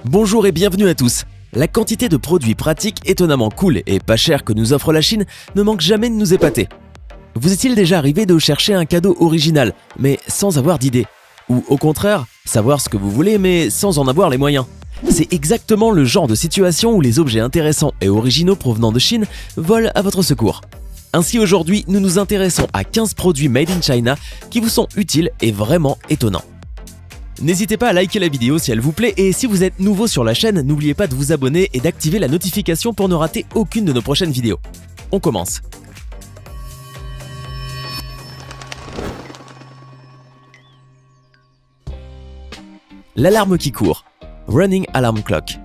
Bonjour et bienvenue à tous. La quantité de produits pratiques étonnamment cool et pas chers que nous offre la Chine ne manque jamais de nous épater. Vous est-il déjà arrivé de chercher un cadeau original, mais sans avoir d'idée? Ou au contraire, savoir ce que vous voulez mais sans en avoir les moyens? C'est exactement le genre de situation où les objets intéressants et originaux provenant de Chine volent à votre secours. Ainsi aujourd'hui, nous nous intéressons à 15 produits made in China qui vous sont utiles et vraiment étonnants. N'hésitez pas à liker la vidéo si elle vous plaît et si vous êtes nouveau sur la chaîne, n'oubliez pas de vous abonner et d'activer la notification pour ne rater aucune de nos prochaines vidéos. On commence. L'alarme qui court. Running Alarm Clock.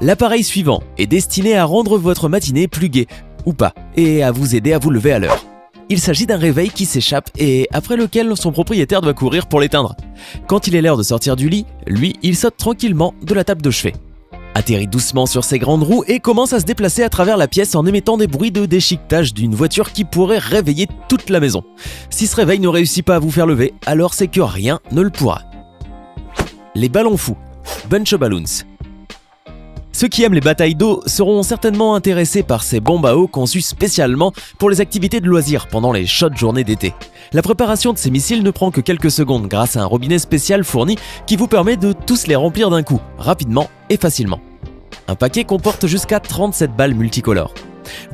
L'appareil suivant est destiné à rendre votre matinée plus gaie, ou pas, et à vous aider à vous lever à l'heure. Il s'agit d'un réveil qui s'échappe et après lequel son propriétaire doit courir pour l'éteindre. Quand il est l'heure de sortir du lit, lui, il saute tranquillement de la table de chevet. Atterrit doucement sur ses grandes roues et commence à se déplacer à travers la pièce en émettant des bruits de déchiquetage d'une voiture qui pourrait réveiller toute la maison. Si ce réveil ne réussit pas à vous faire lever, alors c'est que rien ne le pourra. Les ballons fous. Bunch of Balloons. Ceux qui aiment les batailles d'eau seront certainement intéressés par ces bombes à eau conçues spécialement pour les activités de loisirs pendant les chaudes journées d'été. La préparation de ces missiles ne prend que quelques secondes grâce à un robinet spécial fourni qui vous permet de tous les remplir d'un coup, rapidement et facilement. Un paquet comporte jusqu'à 37 balles multicolores.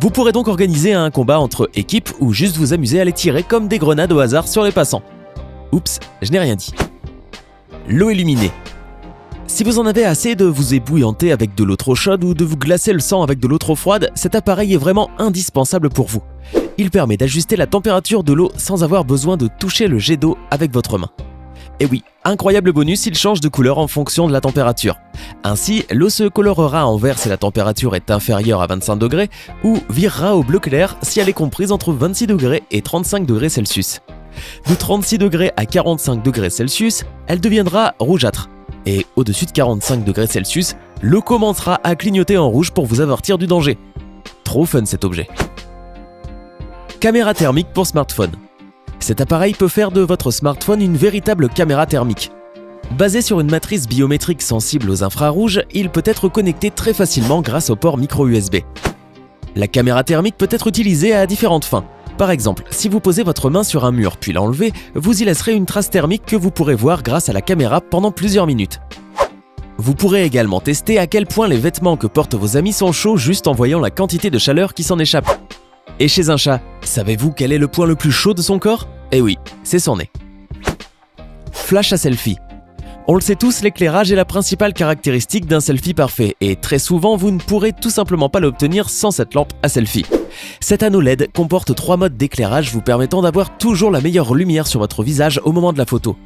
Vous pourrez donc organiser un combat entre équipes ou juste vous amuser à les tirer comme des grenades au hasard sur les passants. Oups, je n'ai rien dit. L'eau illuminée. Si vous en avez assez de vous ébouillanter avec de l'eau trop chaude ou de vous glacer le sang avec de l'eau trop froide, cet appareil est vraiment indispensable pour vous. Il permet d'ajuster la température de l'eau sans avoir besoin de toucher le jet d'eau avec votre main. Et oui, incroyable bonus, il change de couleur en fonction de la température. Ainsi, l'eau se colorera en vert si la température est inférieure à 25 degrés ou virera au bleu clair si elle est comprise entre 26 degrés et 35 degrés Celsius. De 36 degrés à 45 degrés Celsius, elle deviendra rougeâtre. Et au-dessus de 45 degrés Celsius, l'eau commencera à clignoter en rouge pour vous avertir du danger. Trop fun cet objet. Caméra thermique pour smartphone. Cet appareil peut faire de votre smartphone une véritable caméra thermique. Basé sur une matrice biométrique sensible aux infrarouges, il peut être connecté très facilement grâce au port micro USB. La caméra thermique peut être utilisée à différentes fins. Par exemple, si vous posez votre main sur un mur puis l'enlevez, vous y laisserez une trace thermique que vous pourrez voir grâce à la caméra pendant plusieurs minutes. Vous pourrez également tester à quel point les vêtements que portent vos amis sont chauds juste en voyant la quantité de chaleur qui s'en échappe. Et chez un chat, savez-vous quel est le point le plus chaud de son corps? Eh oui, c'est son nez. Flash à selfie. On le sait tous, l'éclairage est la principale caractéristique d'un selfie parfait et très souvent vous ne pourrez tout simplement pas l'obtenir sans cette lampe à selfie. Cet anneau LED comporte 3 modes d'éclairage vous permettant d'avoir toujours la meilleure lumière sur votre visage au moment de la photo.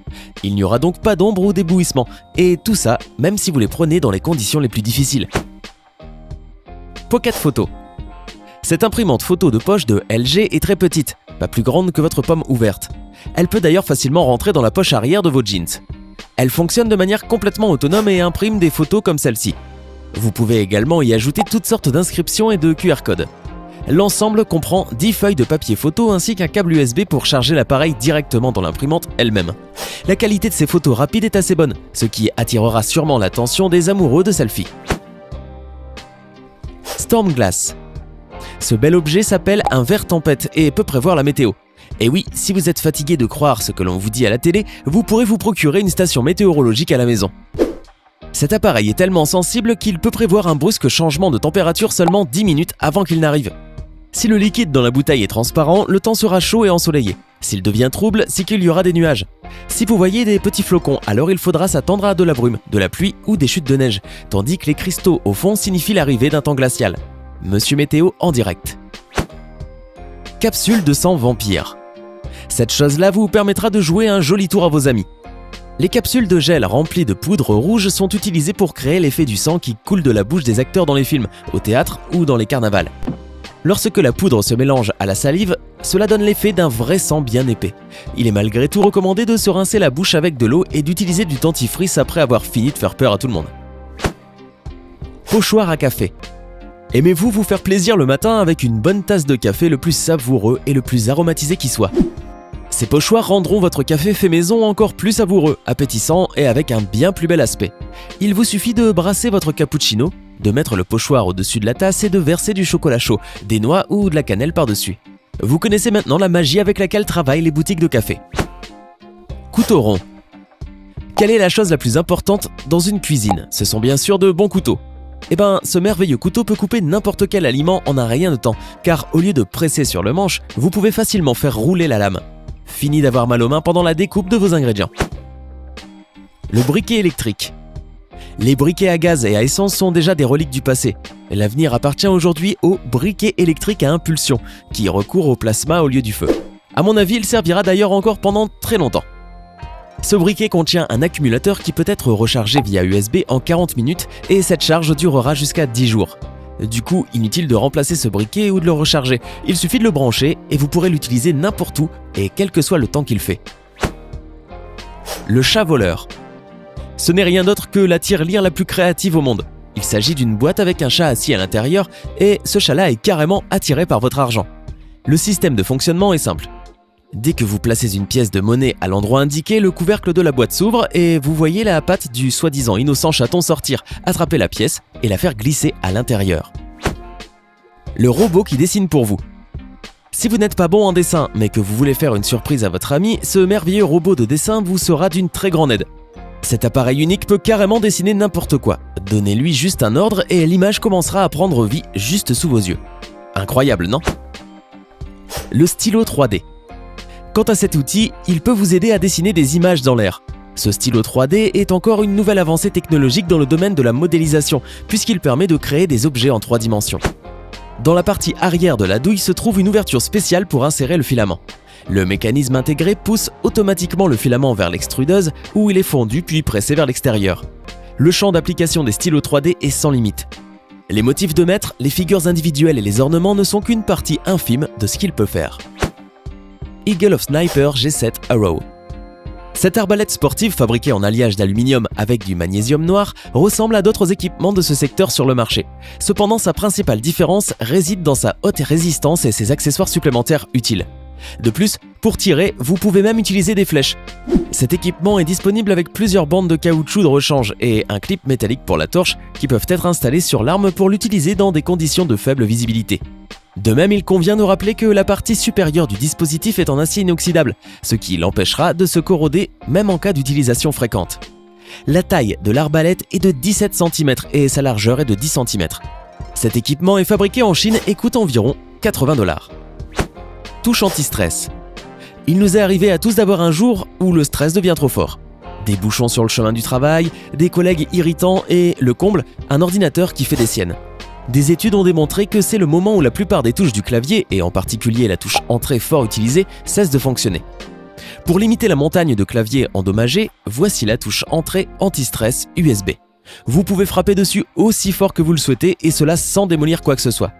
Il n'y aura donc pas d'ombre ou d'éblouissement, et tout ça même si vous les prenez dans les conditions les plus difficiles. Pocket Photo. Cette imprimante photo de poche de LG est très petite, pas plus grande que votre pomme ouverte. Elle peut d'ailleurs facilement rentrer dans la poche arrière de vos jeans. Elle fonctionne de manière complètement autonome et imprime des photos comme celle-ci. Vous pouvez également y ajouter toutes sortes d'inscriptions et de QR codes. L'ensemble comprend 10 feuilles de papier photo ainsi qu'un câble USB pour charger l'appareil directement dans l'imprimante elle-même. La qualité de ces photos rapides est assez bonne, ce qui attirera sûrement l'attention des amoureux de selfies. Storm Glass. Ce bel objet s'appelle un verre tempête et peut prévoir la météo. Et oui, si vous êtes fatigué de croire ce que l'on vous dit à la télé, vous pourrez vous procurer une station météorologique à la maison. Cet appareil est tellement sensible qu'il peut prévoir un brusque changement de température seulement 10 minutes avant qu'il n'arrive. Si le liquide dans la bouteille est transparent, le temps sera chaud et ensoleillé. S'il devient trouble, c'est qu'il y aura des nuages. Si vous voyez des petits flocons, alors il faudra s'attendre à de la brume, de la pluie ou des chutes de neige, tandis que les cristaux au fond signifient l'arrivée d'un temps glacial. Monsieur Météo en direct. Capsule de sang vampire. Cette chose-là vous permettra de jouer un joli tour à vos amis. Les capsules de gel remplies de poudre rouge sont utilisées pour créer l'effet du sang qui coule de la bouche des acteurs dans les films, au théâtre ou dans les carnavals. Lorsque la poudre se mélange à la salive, cela donne l'effet d'un vrai sang bien épais. Il est malgré tout recommandé de se rincer la bouche avec de l'eau et d'utiliser du dentifrice après avoir fini de faire peur à tout le monde. Pochoir à café. Aimez-vous vous faire plaisir le matin avec une bonne tasse de café le plus savoureux et le plus aromatisé qui soit? Ces pochoirs rendront votre café fait maison encore plus savoureux, appétissant et avec un bien plus bel aspect. Il vous suffit de brasser votre cappuccino, de mettre le pochoir au-dessus de la tasse et de verser du chocolat chaud, des noix ou de la cannelle par-dessus. Vous connaissez maintenant la magie avec laquelle travaillent les boutiques de café. Couteau rond. Quelle est la chose la plus importante dans une cuisine? Ce sont bien sûr de bons couteaux. Eh ben, ce merveilleux couteau peut couper n'importe quel aliment en un rien de temps, car au lieu de presser sur le manche, vous pouvez facilement faire rouler la lame. Fini d'avoir mal aux mains pendant la découpe de vos ingrédients. Le briquet électrique. Les briquets à gaz et à essence sont déjà des reliques du passé. L'avenir appartient aujourd'hui au briquet électrique à impulsion, qui recourt au plasma au lieu du feu. À mon avis, il servira d'ailleurs encore pendant très longtemps. Ce briquet contient un accumulateur qui peut être rechargé via USB en 40 minutes et cette charge durera jusqu'à 10 jours. Du coup, inutile de remplacer ce briquet ou de le recharger, il suffit de le brancher et vous pourrez l'utiliser n'importe où et quel que soit le temps qu'il fait. Le chat voleur. Ce n'est rien d'autre que la tirelire la plus créative au monde. Il s'agit d'une boîte avec un chat assis à l'intérieur et ce chat-là est carrément attiré par votre argent. Le système de fonctionnement est simple. Dès que vous placez une pièce de monnaie à l'endroit indiqué, le couvercle de la boîte s'ouvre et vous voyez la patte du soi-disant innocent chaton sortir, attraper la pièce et la faire glisser à l'intérieur. Le robot qui dessine pour vous. Si vous n'êtes pas bon en dessin, mais que vous voulez faire une surprise à votre ami, ce merveilleux robot de dessin vous sera d'une très grande aide. Cet appareil unique peut carrément dessiner n'importe quoi. Donnez-lui juste un ordre et l'image commencera à prendre vie juste sous vos yeux. Incroyable, non? Le stylo 3D. Quant à cet outil, il peut vous aider à dessiner des images dans l'air. Ce stylo 3D est encore une nouvelle avancée technologique dans le domaine de la modélisation, puisqu'il permet de créer des objets en 3 dimensions. Dans la partie arrière de la douille se trouve une ouverture spéciale pour insérer le filament. Le mécanisme intégré pousse automatiquement le filament vers l'extrudeuse où il est fondu puis pressé vers l'extérieur. Le champ d'application des stylos 3D est sans limite. Les motifs de maître, les figures individuelles et les ornements ne sont qu'une partie infime de ce qu'il peut faire. Eagle of Sniper G7 Arrow. Cette arbalète sportive fabriquée en alliage d'aluminium avec du magnésium noir ressemble à d'autres équipements de ce secteur sur le marché. Cependant, sa principale différence réside dans sa haute résistance et ses accessoires supplémentaires utiles. De plus, pour tirer, vous pouvez même utiliser des flèches. Cet équipement est disponible avec plusieurs bandes de caoutchouc de rechange et un clip métallique pour la torche qui peuvent être installés sur l'arme pour l'utiliser dans des conditions de faible visibilité. De même, il convient de rappeler que la partie supérieure du dispositif est en acier inoxydable, ce qui l'empêchera de se corroder même en cas d'utilisation fréquente. La taille de l'arbalète est de 17 cm et sa largeur est de 10 cm. Cet équipement est fabriqué en Chine et coûte environ 80 $. Touche anti-stress. Il nous est arrivé à tous d'avoir un jour où le stress devient trop fort. Des bouchons sur le chemin du travail, des collègues irritants et, le comble, un ordinateur qui fait des siennes. Des études ont démontré que c'est le moment où la plupart des touches du clavier, et en particulier la touche entrée fort utilisée, cessent de fonctionner. Pour limiter la montagne de claviers endommagés, voici la touche entrée anti-stress USB. Vous pouvez frapper dessus aussi fort que vous le souhaitez et cela sans démolir quoi que ce soit.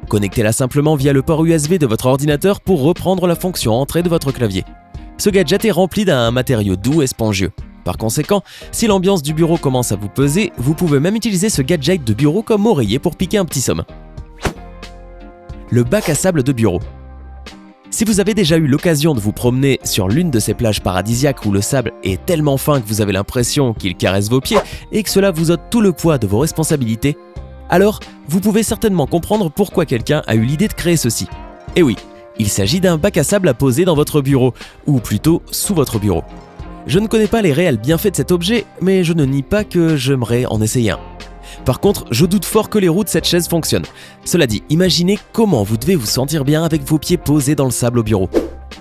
Connectez-la simplement via le port USB de votre ordinateur pour reprendre la fonction entrée de votre clavier. Ce gadget est rempli d'un matériau doux et spongieux. Par conséquent, si l'ambiance du bureau commence à vous peser, vous pouvez même utiliser ce gadget de bureau comme oreiller pour piquer un petit somme. Le bac à sable de bureau. Si vous avez déjà eu l'occasion de vous promener sur l'une de ces plages paradisiaques où le sable est tellement fin que vous avez l'impression qu'il caresse vos pieds et que cela vous ôte tout le poids de vos responsabilités, alors vous pouvez certainement comprendre pourquoi quelqu'un a eu l'idée de créer ceci. Et oui, il s'agit d'un bac à sable à poser dans votre bureau, ou plutôt sous votre bureau. Je ne connais pas les réels bienfaits de cet objet, mais je ne nie pas que j'aimerais en essayer un. Par contre, je doute fort que les roues de cette chaise fonctionnent. Cela dit, imaginez comment vous devez vous sentir bien avec vos pieds posés dans le sable au bureau.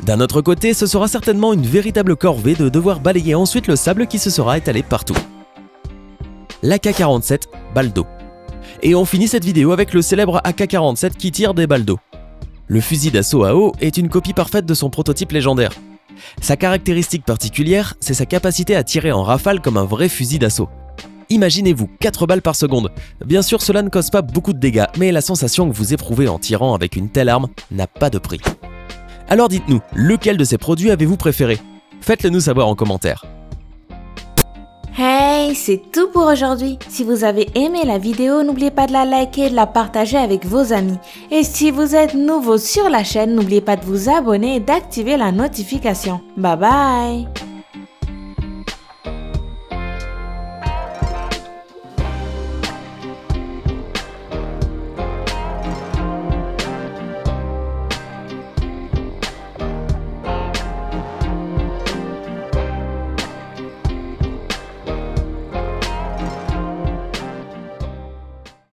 D'un autre côté, ce sera certainement une véritable corvée de devoir balayer ensuite le sable qui se sera étalé partout. L'AK-47 balle d'eau. Et on finit cette vidéo avec le célèbre AK-47 qui tire des balles d'eau. Le fusil d'assaut à eau est une copie parfaite de son prototype légendaire. Sa caractéristique particulière, c'est sa capacité à tirer en rafale comme un vrai fusil d'assaut. Imaginez-vous 4 balles par seconde. Bien sûr, cela ne cause pas beaucoup de dégâts, mais la sensation que vous éprouvez en tirant avec une telle arme n'a pas de prix. Alors dites-nous, lequel de ces produits avez-vous préféré? Faites-le nous savoir en commentaire. Hey, c'est tout pour aujourd'hui. Si vous avez aimé la vidéo, n'oubliez pas de la liker et de la partager avec vos amis. Et si vous êtes nouveau sur la chaîne, n'oubliez pas de vous abonner et d'activer la notification. Bye bye!